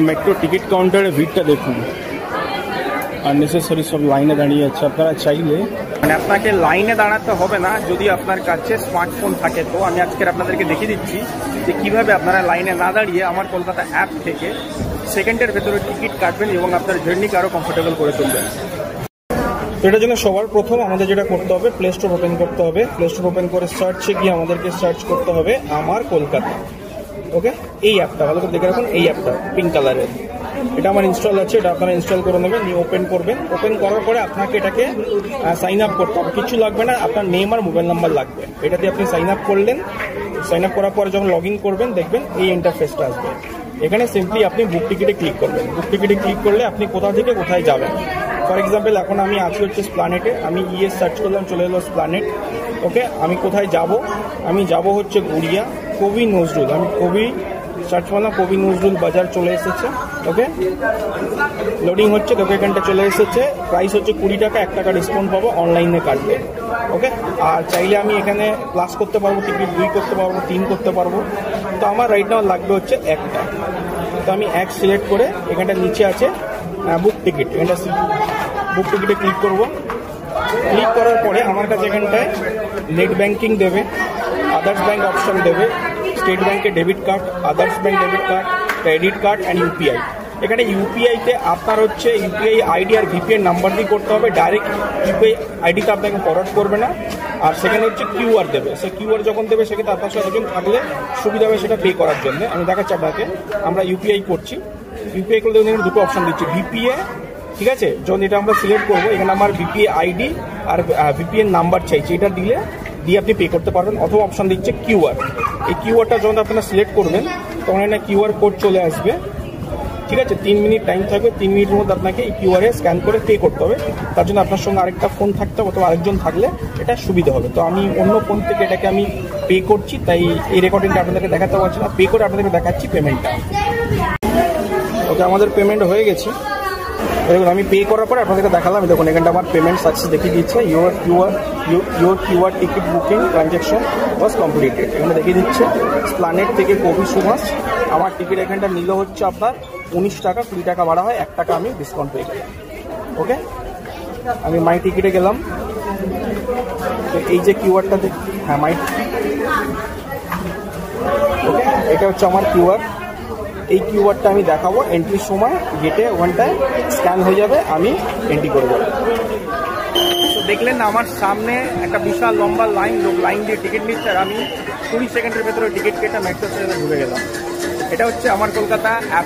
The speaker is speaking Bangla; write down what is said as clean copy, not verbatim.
মেট্রো টিকিট কাউন্টারের ভিড়টা দেখুন, আননেসেসারি সব লাইনে দাঁড়িয়ে আছে। আপনারা চাইলে মানে আপনাকে লাইনে দাঁড়াতে হবে না যদি আপনার কাছে স্মার্টফোন থাকে। তো আমি আজকের আপনাদেরকে দেখিয়ে দিচ্ছি যে কীভাবে আপনারা লাইনে না দাঁড়িয়ে আমার কলকাতা অ্যাপ থেকে সেকেন্ডের ভেতরে টিকিট কাটবেন এবং আপনার জার্নিকে আরও কমফোর্টেবল করে তুলবেন। তো এটার জন্য সবার প্রথম আমাদের যেটা করতে হবে, প্লে স্টোর ওপেন করতে হবে। প্লে স্টোর ওপেন করে সার্চে গিয়ে আমাদেরকে সার্চ করতে হবে আমার কলকাতা। ওকে, এই অ্যাপটা ভালো করে দেখে রাখুন, এই অ্যাপটা পিঙ্ক কালারের, এটা আমার ইনস্টল আছে, এটা আপনারা ইনস্টল করে নেবেন, নিয়ে ওপেন করবেন। ওপেন করার পরে আপনাকে এটাকে সাইন আপ করতে হবে, কিছু লাগবে না, আপনার নেম আর মোবাইল নাম্বার লাগবে। এটাতে আপনি সাইন আপ করলেন, সাইন আপ করার পরে যখন লগ ইন করবেন দেখবেন এই ইন্টারফেসটা আসবে। এখানে সিম্পলি আপনি বুক টিকিটে ক্লিক করবেন। বুক টিকিটে ক্লিক করলে আপনি কোথা থেকে কোথায় যাবেন। ফর এক্সাম্পল এখন আমি আছি হচ্ছে স্প্লানেটে, আমি সার্চ করলাম, চলে এলো স্প্লানেট। ওকে, আমি কোথায় যাব, আমি যাব হচ্ছে গড়িয়া কবি নজরুল। আমি কবি সার্চ করলাম, কবি নজরুল বাজার চলে এসেছে। ওকে, লোডিং হচ্ছে, তোকে এখানটা চলে এসেছে। প্রাইস হচ্ছে 20 টাকা, 1 টাকা ডিসকাউন্ট পাবো অনলাইনে কাটবে। ওকে, আর চাইলে আমি এখানে প্লাস করতে পারবো টিকিট, 2 করতে পারবো, 3 করতে পারবো। তো আমার রাইট নাও লাগবে হচ্ছে 1টা। তো আমি 1 সিলেক্ট করে এখানটা নিচে আছে বুক টিকিট, এটা বুক টিকিটে ক্লিক করব। ক্লিক করার পরে আমার কাছে এখানটায় নেট ব্যাঙ্কিং দেবে, আদার্স ব্যাঙ্ক অপশন দেবে, স্টেট ব্যাঙ্কের debit card, others bank debit card, credit card and UPI. এখানে ইউপিআইতে আপনার হচ্ছে ইউপিআই আইডি আর ভিপিআই নাম্বার দিয়ে করতে হবে, ডাইরেক্ট ইউপিআই আইডিতে আপনাকে ফরওয়ার্ড করবে না। আর সেখানে হচ্ছে কিউআর দেবে, সে কিউআর যখন দেবে সেক্ষেত্রে আপনার সাথে একজন থাকলে সুবিধা হবে সেটা পে করার জন্য। আমি দেখাচ্ছি আপনাকে, আমরা ইউপিআই করছি। ইউপিআই করলে দেখুন দুটো অপশন দিচ্ছি, ভিপিএ, ঠিক আছে। যখন এটা আমরা সিলেক্ট করবো, এখানে আমার ভিপিএ আইডি আর ভিপিএন নাম্বার চাইছি, এটা দিয়ে আপনি পে করতে পারবেন। অথবা অপশন দিচ্ছে কিউআর। এই কিউআরটা যখন আপনারা সিলেক্ট করবেন তখন এটা কিউআর কোড চলে আসবে, ঠিক আছে। 3 মিনিট টাইম থাকবে, 3 মিনিটের মধ্যে আপনাকে এই কিউআরে স্ক্যান করে পে করতে হবে। তার জন্য আপনার সঙ্গে আরেকটা ফোন থাকতে হবে অথবা আরেকজন থাকলে এটা সুবিধা হবে। তো আমি অন্য ফোন থেকে এটাকে আমি পে করছি, তাই এই রেকর্ডিংটা আপনাদেরকে দেখাতে পারছি না, পে করে আপনাদেরকে দেখাচ্ছি পেমেন্টটা। ওকে, আমাদের পেমেন্ট হয়ে গেছে। দেখুন আমি পে করার পরে আপনাদেরকে দেখালাম, দেখুন এখানটা আমার পেমেন্ট সাকসেস দেখিয়ে দিচ্ছে, your QR ticket booking transaction was completed. এখানে দেখিয়ে দিচ্ছে স্প্লানেট থেকে কবি সুভাষ। আমার টিকিট এখানটা নিল হচ্ছে আপনার 19 টাকা, 20 টাকা ভাড়া হয়, 1 টাকা আমি ডিসকাউন্ট পেয়ে গেলাম। ওকে, আমি মাই টিকিটে গেলাম, এই যে কিউআরটা হ্যাঁ মাই, ওকে, এটা হচ্ছে আমার কিউআর। এই কিউআরটা আমি দেখাবো এন্ট্রির সময়, গেটে ওখানটায় স্ক্যান হয়ে যাবে, আমি এন্ট্রি করে দেবো। তো দেখলেন না আমার সামনে একটা বিশাল লম্বা লাইন, লোক লাইন দিয়ে টিকিট নিচ্ছে, আর আমি 20 সেকেন্ডের ভেতরে টিকিট কেটে মেট্রো স্টেশনে ঢুকে গেলাম। এটা হচ্ছে আমার কলকাতা অ্যাপ।